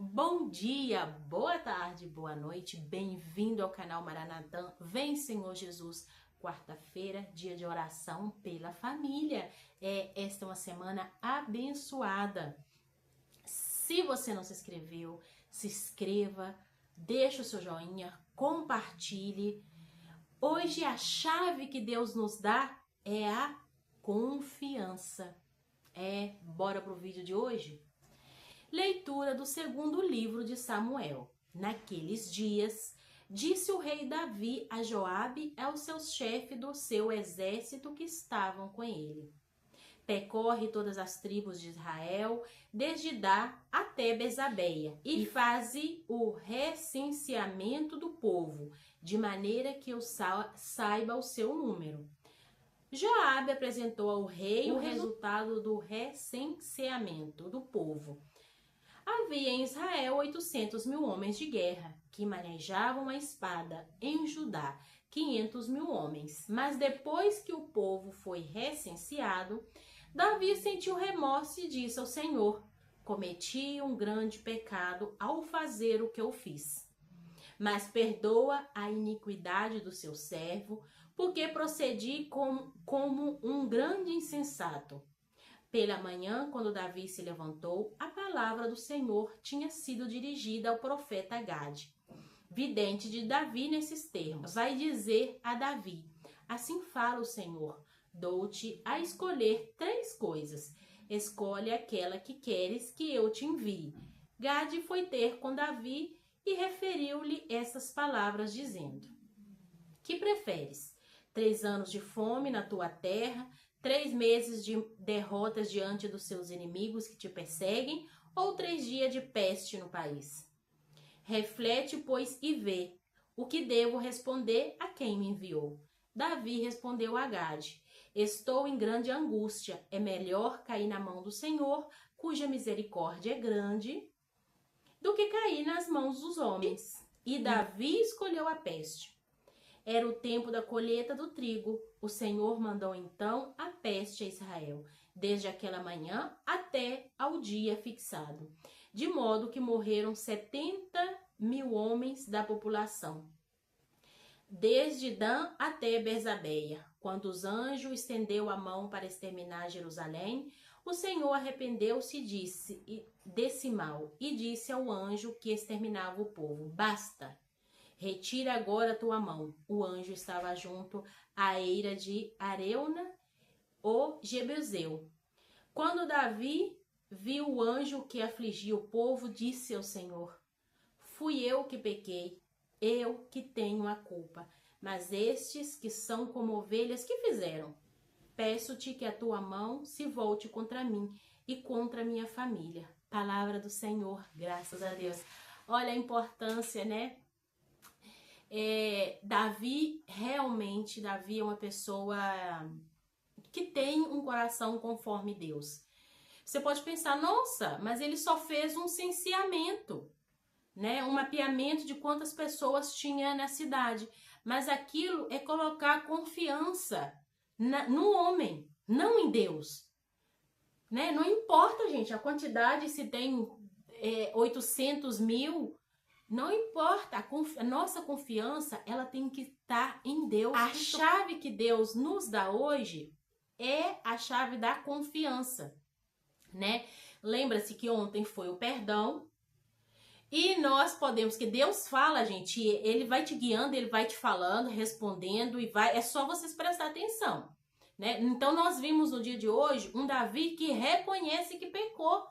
Bom dia, boa tarde, boa noite, bem-vindo ao canal Maranatã. Vem, Senhor Jesus. Quarta-feira, dia de oração pela família. Esta é uma semana abençoada. Se você não se inscreveu, se inscreva, deixa o seu joinha, compartilhe. Hoje a chave que Deus nos dá é a confiança. Bora pro vídeo de hoje? Leitura do segundo livro de Samuel. Naqueles dias, disse o rei Davi a Joabe e aos seus chefes do seu exército que estavam com ele: percorre todas as tribos de Israel, desde Dan até Bezabeia, e faze o recenseamento do povo, de maneira que eu saiba o seu número. Joabe apresentou ao rei o resultado do recenseamento do povo. Havia em Israel 800.000 homens de guerra, que manejavam a espada. Em Judá, 500.000 homens. Mas depois que o povo foi recenseado, Davi sentiu remorso e disse ao Senhor: cometi um grande pecado ao fazer o que eu fiz. Mas perdoa a iniquidade do seu servo, porque procedi como um grande insensato. Pela manhã, quando Davi se levantou, a palavra do Senhor tinha sido dirigida ao profeta Gade, vidente de Davi, nesses termos: vai dizer a Davi: assim fala o Senhor, dou-te a escolher 3 coisas. Escolhe aquela que queres que eu te envie. Gade foi ter com Davi e referiu-lhe essas palavras, dizendo: que preferes? 3 anos de fome na tua terra, 3 meses de derrotas diante dos seus inimigos que te perseguem, ou 3 dias de peste no país? Reflete, pois, e vê o que devo responder a quem me enviou. Davi respondeu a Gade: estou em grande angústia. É melhor cair na mão do Senhor, cuja misericórdia é grande, do que cair nas mãos dos homens. E Davi escolheu a peste. Era o tempo da colheita do trigo. O Senhor mandou então a peste a Israel, desde aquela manhã até ao dia fixado, de modo que morreram 70.000 homens da população, desde Dan até Bezabeia. Quando os anjos estendeu a mão para exterminar Jerusalém, o Senhor arrependeu-se desse mal e disse ao anjo que exterminava o povo: basta, retira agora a tua mão. O anjo estava junto à eira de Arauna, o Jebuseu. Quando Davi viu o anjo que afligia o povo, disse ao Senhor: fui eu que pequei, eu que tenho a culpa. Mas estes que são como ovelhas, que fizeram? Peço-te que a tua mão se volte contra mim e contra a minha família. Palavra do Senhor, graças a Deus. Olha a importância, né? Davi é uma pessoa que tem um coração conforme Deus. Você pode pensar: nossa, mas ele só fez um censeamento, né? Um mapeamento de quantas pessoas tinha na cidade. Mas aquilo é colocar confiança no homem, não em Deus, né? Não importa, gente, a quantidade, se tem 800.000, não importa. A nossa confiança, ela tem que estar em Deus. A chave que Deus nos dá hoje é a chave da confiança, né? Lembra-se que ontem foi o perdão. E nós podemos, que Deus fala, gente, ele vai te guiando, ele vai te falando, respondendo, e é só vocês prestar atenção, né? Então nós vimos no dia de hoje um Davi que reconhece que pecou,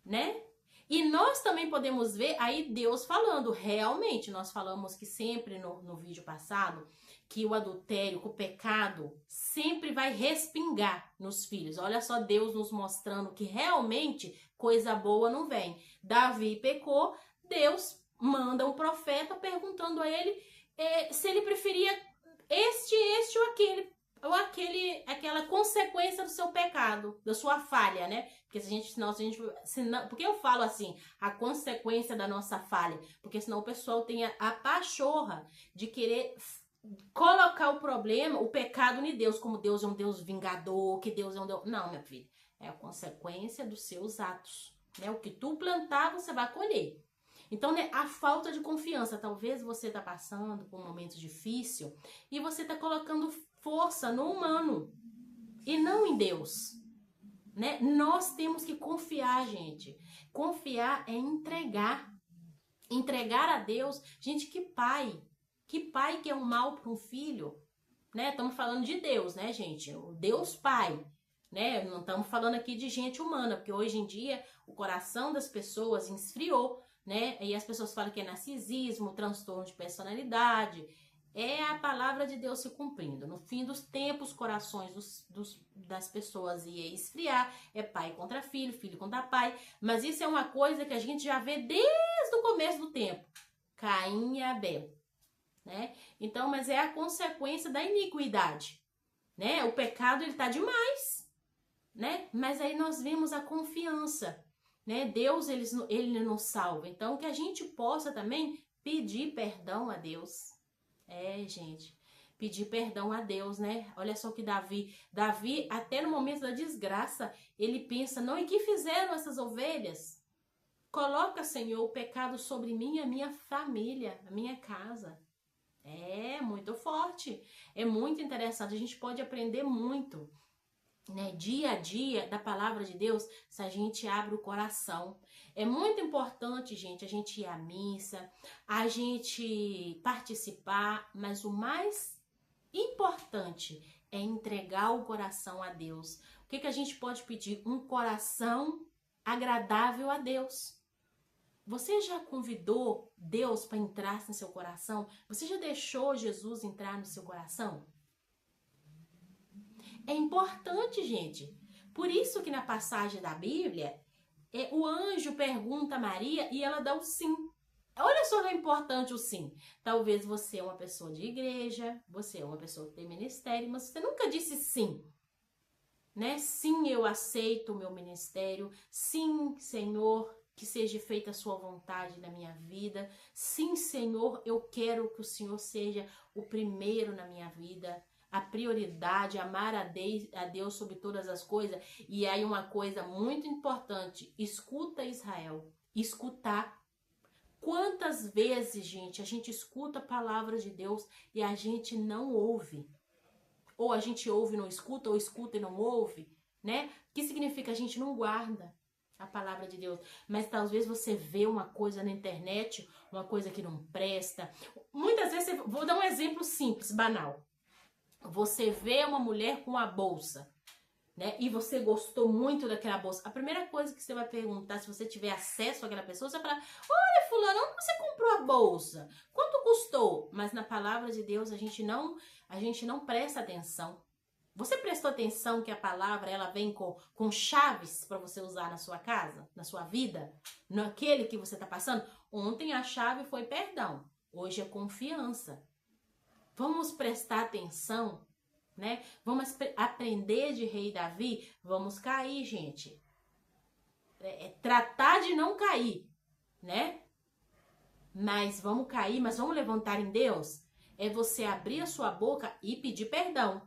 né? E nós também podemos ver aí Deus falando. Realmente, nós falamos que sempre no vídeo passado, que o adultério, que o pecado sempre vai respingar nos filhos. Olha só Deus nos mostrando que realmente coisa boa não vem. Davi pecou, Deus manda um profeta perguntando a ele se ele preferia este ou aquele, aquela consequência do seu pecado, da sua falha, né? Porque porque eu falo assim, a consequência da nossa falha, porque senão o pessoal tem a pachorra de querer colocar o problema, o pecado em Deus, como Deus é um Deus vingador, que Deus é um Deus... Não, minha filha, é a consequência dos seus atos. né? O que tu plantar, você vai colher. Então, né, a falta de confiança, talvez você está passando por um momento difícil e você está colocando força no humano e não em Deus, né? Nós temos que confiar, gente. Confiar é entregar. Entregar a Deus. Gente, que pai que é um mal para um filho, né? Estamos falando de Deus, né, gente? O Deus Pai, né? Não estamos falando aqui de gente humana, porque hoje em dia o coração das pessoas esfriou, né? E as pessoas falam que é narcisismo, transtorno de personalidade. É a palavra de Deus se cumprindo. No fim dos tempos, corações das pessoas ia esfriar. É pai contra filho, filho contra pai. Mas isso é uma coisa que a gente já vê desde o começo do tempo. Caim e Abel, né? Então, mas é a consequência da iniquidade, né? O pecado, ele tá demais, né? Mas aí nós vemos a confiança, né? Deus, ele nos salva. Então, que a gente possa também pedir perdão a Deus. Gente, pedir perdão a Deus, né? Olha só que Davi, até no momento da desgraça, ele pensa, não, e que fizeram essas ovelhas? Coloca, Senhor, o pecado sobre mim e a minha família, a minha casa. É muito forte, é muito interessante, a gente pode aprender muito, né, dia a dia da palavra de Deus, se a gente abre o coração. É muito importante, gente, a gente ir à missa, a gente participar, mas o mais importante é entregar o coração a Deus. O que a gente pode pedir? Um coração agradável a Deus. Você já convidou Deus para entrar no seu coração? Você já deixou Jesus entrar no seu coração? É importante, gente. Por isso que na passagem da Bíblia, o anjo pergunta a Maria e ela dá o sim. Olha só que é importante o sim. Talvez você é uma pessoa de igreja, você é uma pessoa que tem ministério, mas você nunca disse sim, né? Sim, eu aceito o meu ministério. Sim, Senhor, que seja feita a sua vontade na minha vida. Sim, Senhor, eu quero que o Senhor seja o primeiro na minha vida. A prioridade, amar a Deus sobre todas as coisas. E aí uma coisa muito importante, escuta Israel, escutar. Quantas vezes, gente, a gente escuta palavras de Deus e a gente não ouve? Ou a gente ouve e não escuta, ou escuta e não ouve, né? O que significa? A gente não guarda a palavra de Deus. Mas talvez você vê uma coisa na internet, uma coisa que não presta. Muitas vezes, vou dar um exemplo simples, banal. Você vê uma mulher com uma bolsa, né? E você gostou muito daquela bolsa. A primeira coisa que você vai perguntar, se você tiver acesso àquela pessoa, você vai falar, olha, fulano, onde você comprou a bolsa? Quanto custou? Mas na palavra de Deus, a gente não presta atenção. Você prestou atenção que a palavra, ela vem com chaves para você usar na sua casa, na sua vida, naquele que você está passando? Ontem a chave foi perdão, hoje é confiança. Vamos prestar atenção, né? Vamos aprender de Rei Davi. Vamos cair, gente. Tratar de não cair, né? Mas vamos cair, mas vamos levantar em Deus. É você abrir a sua boca e pedir perdão,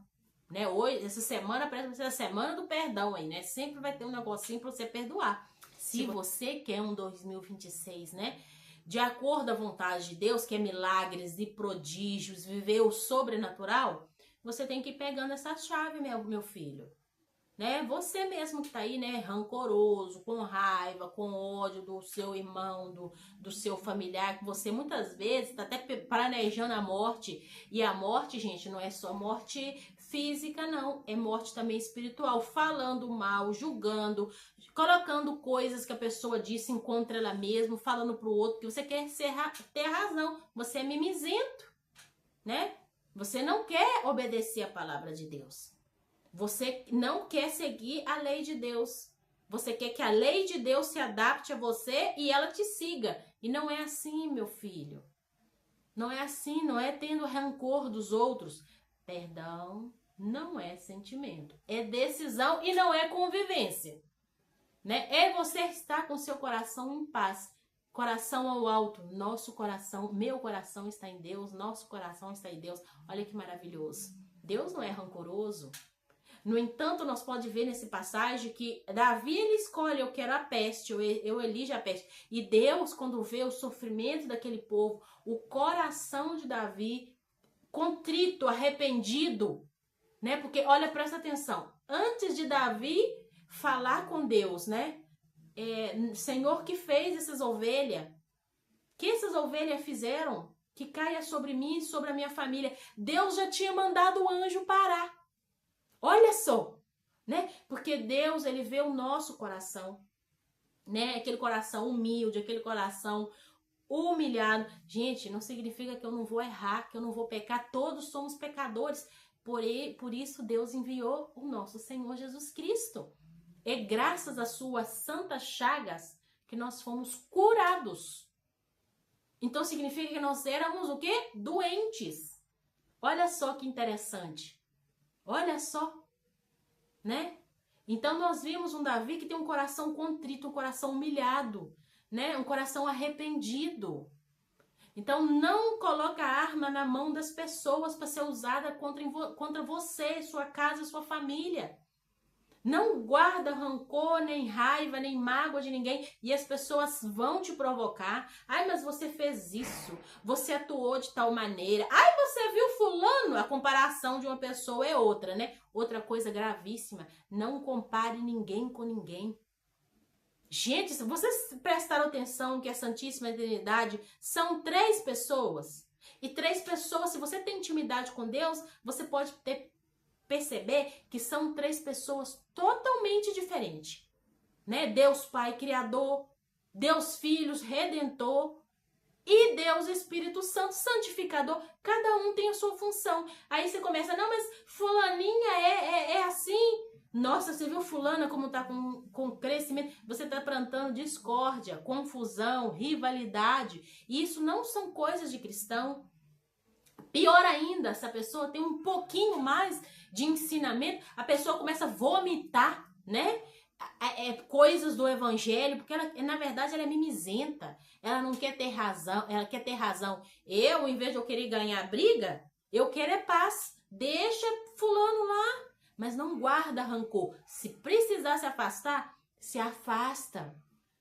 né? Hoje, essa semana parece ser a semana do perdão aí, né? Sempre vai ter um negocinho para você perdoar. Se você quer um 2026, né? De acordo à vontade de Deus, que é milagres e prodígios, viver o sobrenatural, você tem que ir pegando essa chave, meu filho. Né? Você mesmo que tá aí, né, rancoroso, com raiva, com ódio do seu irmão, do seu familiar, que você muitas vezes tá até planejando a morte. E a morte, gente, não é só morte física, não. É morte também espiritual, falando mal, julgando, colocando coisas que a pessoa disse contra ela mesma, falando pro outro que você quer ter razão. Você é mimizento, né? Você não quer obedecer a palavra de Deus. Você não quer seguir a lei de Deus. Você quer que a lei de Deus se adapte a você e ela te siga. E não é assim, meu filho. Não é assim, não é tendo rancor dos outros. Perdão não é sentimento. É decisão e não é convivência. Né? É você estar com seu coração em paz. Coração ao alto. Nosso coração, meu coração está em Deus. Nosso coração está em Deus. Olha que maravilhoso. Deus não é rancoroso. No entanto, nós podemos ver nesse passagem que Davi, ele escolhe, eu quero a peste, eu elijo a peste. E Deus, quando vê o sofrimento daquele povo, o coração de Davi contrito, arrependido, né? Porque, olha, presta atenção, antes de Davi falar com Deus, né? Senhor, que fez essas ovelhas? Que essas ovelhas fizeram? Que caia sobre mim e sobre a minha família. Deus já tinha mandado o anjo parar. Olha só, né? Porque Deus, ele vê o nosso coração, né? Aquele coração humilde, aquele coração humilhado. Gente, não significa que eu não vou errar, que eu não vou pecar. Todos somos pecadores. Por isso Deus enviou o nosso Senhor Jesus Cristo. É graças às suas santas chagas que nós fomos curados. Então significa que nós éramos o quê? Doentes. Olha só que interessante. Olha só, né? Então nós vimos um Davi que tem um coração contrito, um coração humilhado, né? Um coração arrependido. Então não coloca a arma na mão das pessoas para ser usada contra você, sua casa, sua família. Não guarda rancor, nem raiva, nem mágoa de ninguém. E as pessoas vão te provocar. Ai, mas você fez isso. Você atuou de tal maneira. Ai, você viu fulano. A comparação de uma pessoa é outra, né? Outra coisa gravíssima. Não compare ninguém com ninguém. Gente, se vocês prestaram atenção que a Santíssima Trindade são 3 pessoas. E 3 pessoas, se você tem intimidade com Deus, você pode perceber que são 3 pessoas totalmente diferentes, né? Deus Pai Criador, Deus Filho Redentor e Deus Espírito Santo Santificador. Cada um tem a sua função. Aí você começa, não, mas fulaninha é assim. Nossa, você viu fulana como tá com crescimento? Você tá plantando discórdia, confusão, rivalidade. E isso não são coisas de cristão. Pior ainda, se a pessoa tem um pouquinho mais de ensinamento, a pessoa começa a vomitar, né? Coisas do evangelho, porque ela, na verdade, ela é mimizenta. Ela não quer ter razão, ela quer ter razão. Eu, em vez de eu querer ganhar briga, eu quero é paz. Deixa fulano lá, mas não guarda rancor. Se precisar se afastar, se afasta.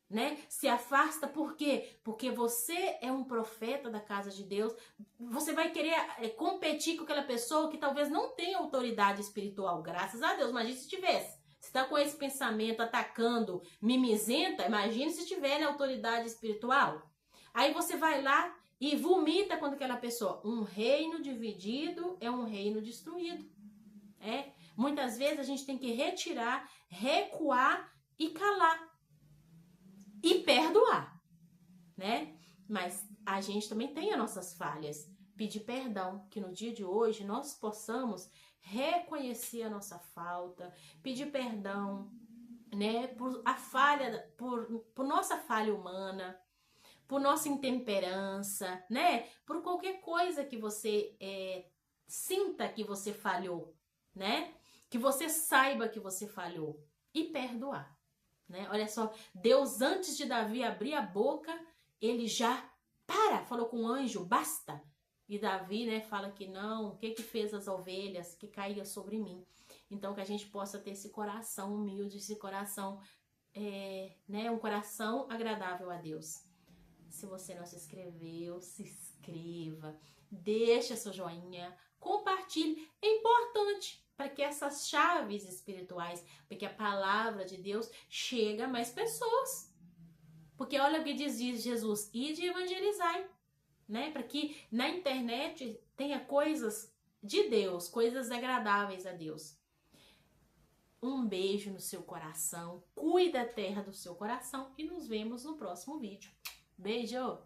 Né? Se afasta, por quê? Porque você é um profeta da casa de Deus. Você vai querer competir com aquela pessoa que talvez não tenha autoridade espiritual. Graças a Deus, imagine se tivesse. Se está com esse pensamento atacando, mimizenta, imagine se tiver autoridade espiritual. Aí você vai lá e vomita contra aquela pessoa. Um reino dividido é um reino destruído. Muitas vezes a gente tem que retirar, recuar e calar. E perdoar, né? Mas a gente também tem as nossas falhas. Pedir perdão, que no dia de hoje nós possamos reconhecer a nossa falta, pedir perdão, né? Por nossa falha humana, por nossa intemperança, né? Por qualquer coisa que você sinta que você falhou, né? Que você saiba que você falhou e perdoar. Né? Olha só, Deus antes de Davi abrir a boca, ele já falou com o anjo, basta. E Davi, né, fala que não, o que fez as ovelhas que caía sobre mim. Então que a gente possa ter esse coração humilde, esse coração, né, um coração agradável a Deus. Se você não se inscreveu, se inscreva, deixa seu joinha, compartilhe, é importante. Para que essas chaves espirituais, para que a palavra de Deus chegue a mais pessoas. Porque olha o que diz Jesus, ide evangelizar, né? Para que na internet tenha coisas de Deus, coisas agradáveis a Deus. Um beijo no seu coração, cuida da terra do seu coração e nos vemos no próximo vídeo. Beijo!